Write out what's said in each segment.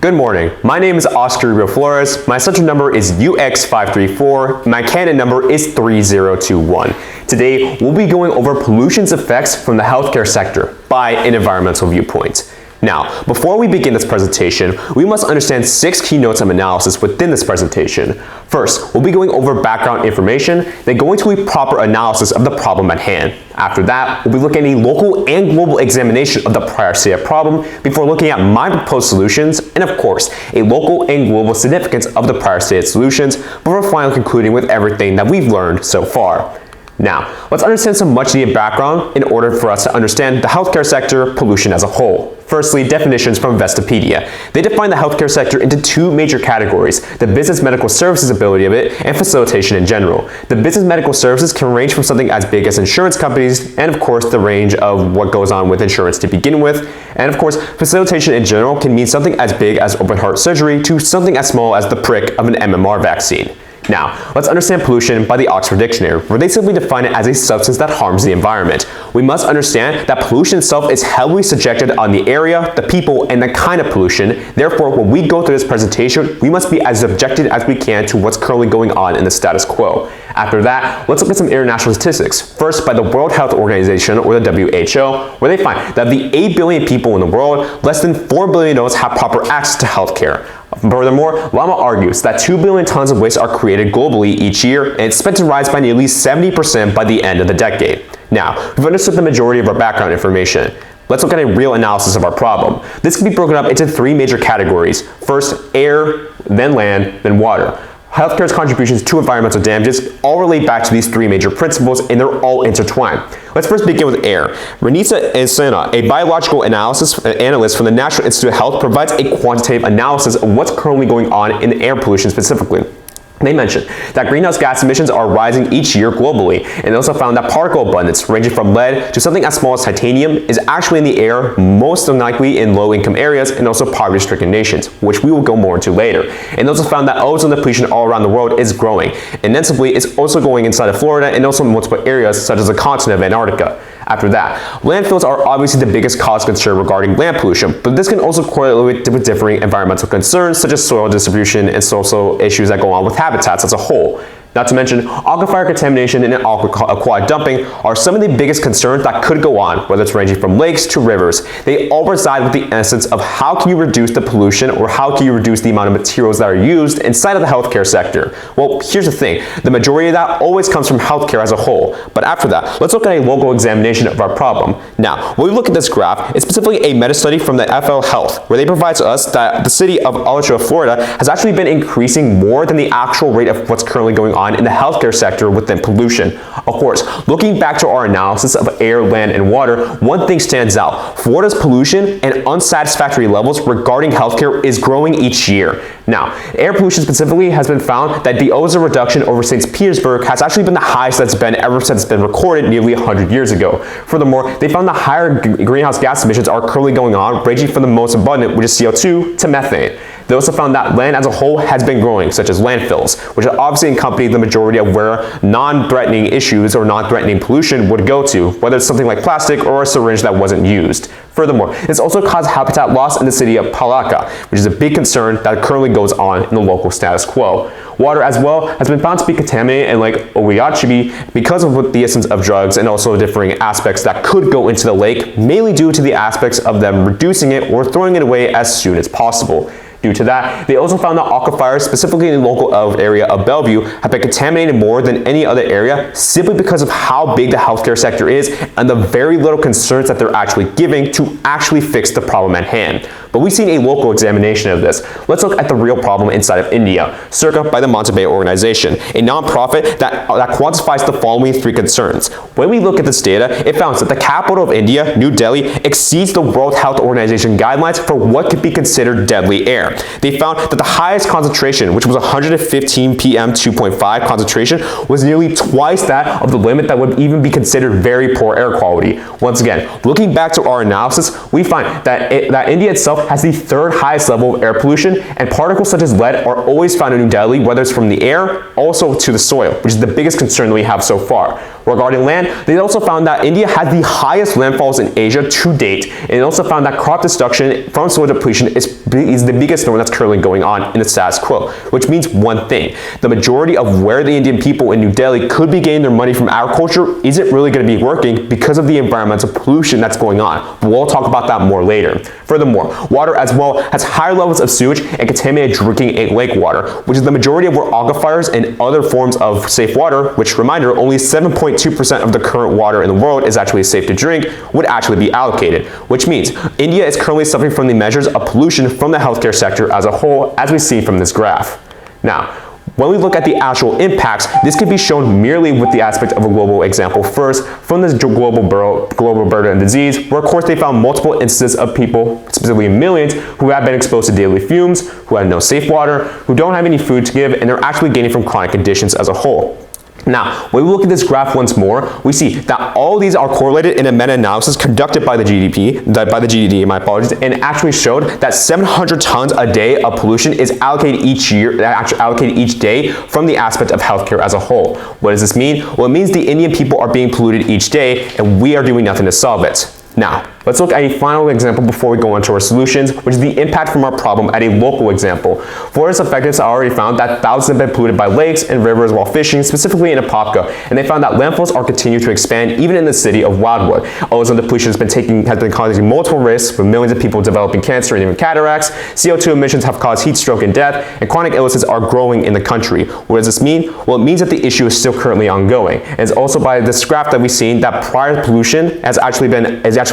Good morning. My name is Oscar Rubio-Flores. My central number is UX534. My Canon number is 3021. Today, we'll be going over pollution's effects from the healthcare sector by an environmental viewpoint. Now, before we begin this presentation, we must understand 6 key notes of analysis within this presentation. First, we'll be going over background information, then going to a proper analysis of the problem at hand. After that, we'll be looking at a local and global examination of the prior stated problem before looking at my proposed solutions, and of course, a local and global significance of the prior stated solutions before finally concluding with everything that we've learned so far. Now, let's understand some much needed background in order for us to understand the healthcare sector pollution as a whole. Firstly, definitions from Investopedia. They define the healthcare sector into 2 major categories, the business medical services ability of it and facilitation in general. The business medical services can range from something as big as insurance companies and of course the range of what goes on with insurance to begin with. And of course, facilitation in general can mean something as big as open heart surgery to something as small as the prick of an MMR vaccine. Now, let's understand pollution by the Oxford Dictionary, where they simply define it as a substance that harms the environment. We must understand that pollution itself is heavily subjected on the area, the people, and the kind of pollution. Therefore, when we go through this presentation, we must be as objective as we can to what's currently going on in the status quo. After that, let's look at some international statistics. First, by the World Health Organization, or the WHO, where they find that of the 8 billion people in the world, less than 4 billion of those have proper access to healthcare. Furthermore, Lama argues that 2 billion tons of waste are created globally each year, and it's expected to rise by nearly 70% by the end of the decade. Now, we've understood the majority of our background information. Let's look at a real analysis of our problem. This can be broken up into 3 major categories. First, air, then land, then water. Healthcare's contributions to environmental damages all relate back to these 3 major principles, and they're all intertwined. Let's first begin with air. Renita Ensena, a biological analyst from the National Institute of Health, provides a quantitative analysis of what's currently going on in air pollution specifically. They mentioned that greenhouse gas emissions are rising each year globally, and they also found that particle abundance ranging from lead to something as small as titanium is actually in the air, most likely in low-income areas and also poverty-stricken nations, which we will go more into later. And they also found that ozone depletion all around the world is growing, and notably it's also going inside of Florida and also in multiple areas such as the continent of Antarctica. After that, landfills are obviously the biggest cause of concern regarding land pollution, but this can also correlate with differing environmental concerns such as soil distribution and social issues that go on with habitats as a whole. Not to mention, aquifer contamination and aquatic dumping are some of the biggest concerns that could go on, whether it's ranging from lakes to rivers. They all reside with the essence of how can you reduce the pollution or how can you reduce the amount of materials that are used inside of the healthcare sector. Well, here's the thing. The majority of that always comes from healthcare as a whole. But after that, let's look at a local examination of our problem. Now, when we look at this graph, it's specifically a meta-study from the FL Health, where they provide to us that the city of Alachua, Florida, has actually been increasing more than the actual rate of what's currently going on in the healthcare sector within pollution. Of course, looking back to our analysis of air, land, and water, one thing stands out. Florida's pollution and unsatisfactory levels regarding healthcare is growing each year. Now, air pollution specifically has been found that the ozone reduction over St. Petersburg has actually been the highest that's been ever since it's been recorded nearly 100 years ago. Furthermore, they found the higher greenhouse gas emissions are currently going on, ranging from the most abundant, which is CO2, to methane. They also found that land as a whole has been growing, such as landfills, which obviously accompany the majority of where non-threatening issues or non-threatening pollution would go to, whether it's something like plastic or a syringe that wasn't used. Furthermore, this also caused habitat loss in the city of Palaca, which is a big concern that currently goes on in the local status quo. Water as well has been found to be contaminated in Lake Oweechobee because of the essence of drugs and also differing aspects that could go into the lake, mainly due to the aspects of them reducing it or throwing it away as soon as possible. Due to that, they also found that aquifers, specifically in the local area of Bellevue, have been contaminated more than any other area simply because of how big the healthcare sector is and the very little concerns that they're actually giving to actually fix the problem at hand. But we've seen a local examination of this. Let's look at the real problem inside of India, circa by the Monte Organization, a nonprofit that quantifies the following 3 concerns. When we look at this data, it found that the capital of India, New Delhi, exceeds the World Health Organization guidelines for what could be considered deadly air. They found that the highest concentration, which was 115 PM 2.5 concentration, was nearly twice that of the limit that would even be considered very poor air quality. Once again, looking back to our analysis, we find that India itself has the 3rd highest level of air pollution, and particles such as lead are always found in New Delhi, whether it's from the air, also to the soil, which is the biggest concern that we have so far. Regarding land, they also found that India has the highest landfalls in Asia to date, and it also found that crop destruction from soil depletion is the biggest one that's currently going on in the status quo, which means one thing: the majority of where the Indian people in New Delhi could be getting their money from agriculture isn't really going to be working because of the environmental pollution that's going on. We'll talk about that more later. Furthermore, water as well has higher levels of sewage and contaminated drinking lake water, which is the majority of where aquifers and other forms of safe water, which, reminder, only 7.2% of the current water in the world is actually safe to drink, would actually be allocated, which means India is currently suffering from the measures of pollution from the healthcare sector as a whole, as we see from this graph. Now, when we look at the actual impacts, this can be shown merely with the aspect of a global example first from this global burden of disease, where of course they found multiple instances of people, specifically millions, who have been exposed to daily fumes, who have no safe water, who don't have any food to give, and they're actually gaining from chronic conditions as a whole. Now, when we look at this graph once more, we see that all these are correlated in a meta-analysis conducted by the GDD, my apologies, and actually showed that 700 tons a day of pollution is allocated each day from the aspect of healthcare as a whole. What does this mean? Well, it means the Indian people are being polluted each day, and we are doing nothing to solve it. Now, let's look at a final example before we go into our solutions, which is the impact from our problem at a local example. Florida's effectiveness already found that thousands have been polluted by lakes and rivers while fishing, specifically in Apopka, and they found that landfills are continuing to expand even in the city of Wildwood. Ozone depletion has been causing multiple risks, with millions of people developing cancer and even cataracts. CO2 emissions have caused heat stroke and death, and chronic illnesses are growing in the country. What does this mean? Well, it means that the issue is still currently ongoing. And it's also by this graph that we've seen that prior pollution is actually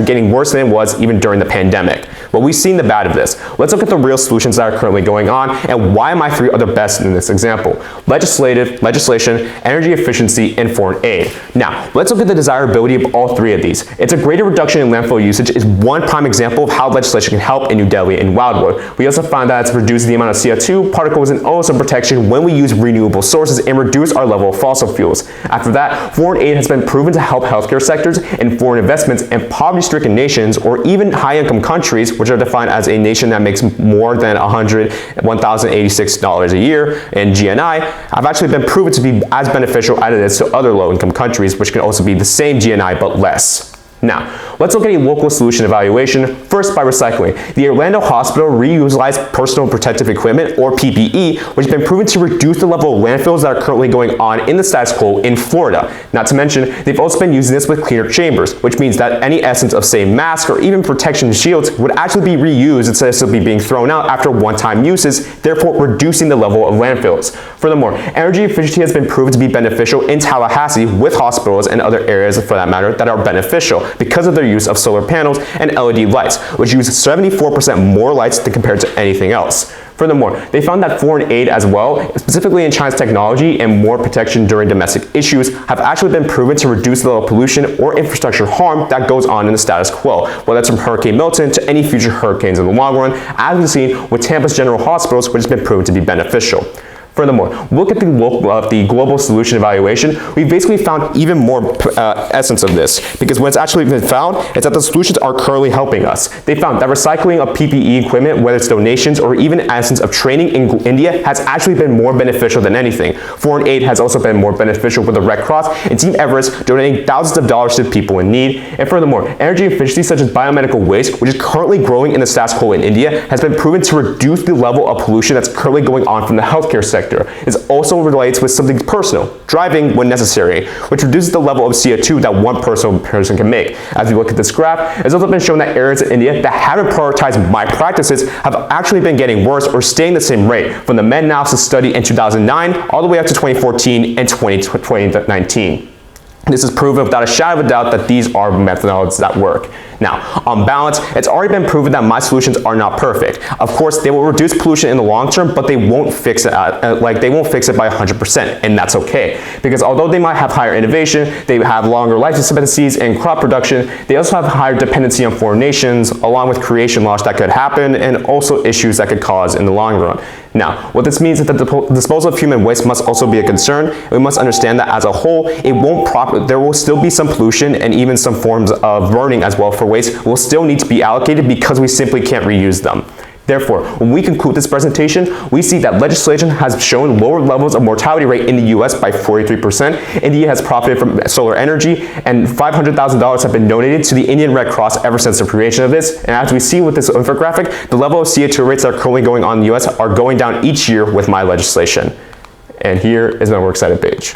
getting worse than it was even during the pandemic. But we've seen the bad of this. Let's look at the real solutions that are currently going on and why my three are the best in this example: legislation, energy efficiency, and foreign aid. Now, let's look at the desirability of all three of these. It's a greater reduction in landfill usage is one prime example of how legislation can help in New Delhi and Wildwood. We also found that it's reduced the amount of CO2 particles and ozone protection when we use renewable sources and reduce our level of fossil fuels. After that, foreign aid has been proven to help healthcare sectors and foreign investments in poverty-stricken nations or even high-income countries, which are defined as a nation that makes more than $1,086 a year in GNI, have actually been proven to be as beneficial as it is to other low-income countries, which can also be the same GNI but less. Now, let's look at a local solution evaluation, first by recycling. The Orlando Hospital reutilized personal protective equipment, or PPE, which has been proven to reduce the level of landfills that are currently going on in the status quo in Florida. Not to mention, they've also been using this with cleaner chambers, which means that any essence of, say, masks or even protection shields would actually be reused instead of simply being thrown out after one-time uses, therefore reducing the level of landfills. Furthermore, energy efficiency has been proven to be beneficial in Tallahassee with hospitals and other areas, for that matter, that are beneficial because of their use of solar panels and LED lights, which use 74% more lights than compared to anything else. Furthermore, they found that foreign aid as well, specifically in China's technology and more protection during domestic issues, have actually been proven to reduce the level of pollution or infrastructure harm that goes on in the status quo, whether that's from Hurricane Milton to any future hurricanes in the long run, as we've seen with Tampa's General Hospitals, which has been proven to be beneficial. Furthermore, look at the global solution evaluation. We basically found even more essence of this, because what's actually been found is that the solutions are currently helping us. They found that recycling of PPE equipment, whether it's donations or even essence of training in India, has actually been more beneficial than anything. Foreign aid has also been more beneficial with the Red Cross and Team Everest donating thousands of dollars to people in need. And furthermore, energy efficiency such as biomedical waste, which is currently growing in the status quo in India, has been proven to reduce the level of pollution that's currently going on from the healthcare sector. It also relates with something personal, driving when necessary, which reduces the level of CO2 that one person can make. As we look at this graph, it's also been shown that areas in India that haven't prioritized my practices have actually been getting worse or staying the same rate from the meta-analysis study in 2009 all the way up to 2014 and 2019. This is proven without a shadow of a doubt that these are methods that work. Now, on balance, it's already been proven that my solutions are not perfect. Of course, they will reduce pollution in the long term, but they won't fix it they won't fix it by 100%, and that's okay. Because although they might have higher innovation, they have longer life expectancies and crop production, they also have higher dependency on foreign nations, along with creation loss that could happen, and also issues that could cause in the long run. Now, what this means is that the disposal of human waste must also be a concern. We must understand that as a whole, there will still be some pollution and even some forms of burning as well for waste will still need to be allocated because we simply can't reuse them. Therefore, when we conclude this presentation, we see that legislation has shown lower levels of mortality rate in the US by 43%. India has profited from solar energy, and $500,000 have been donated to the Indian Red Cross ever since the creation of this. And as we see with this infographic, the level of CO2 rates that are currently going on in the US are going down each year with my legislation. And here is my works cited page.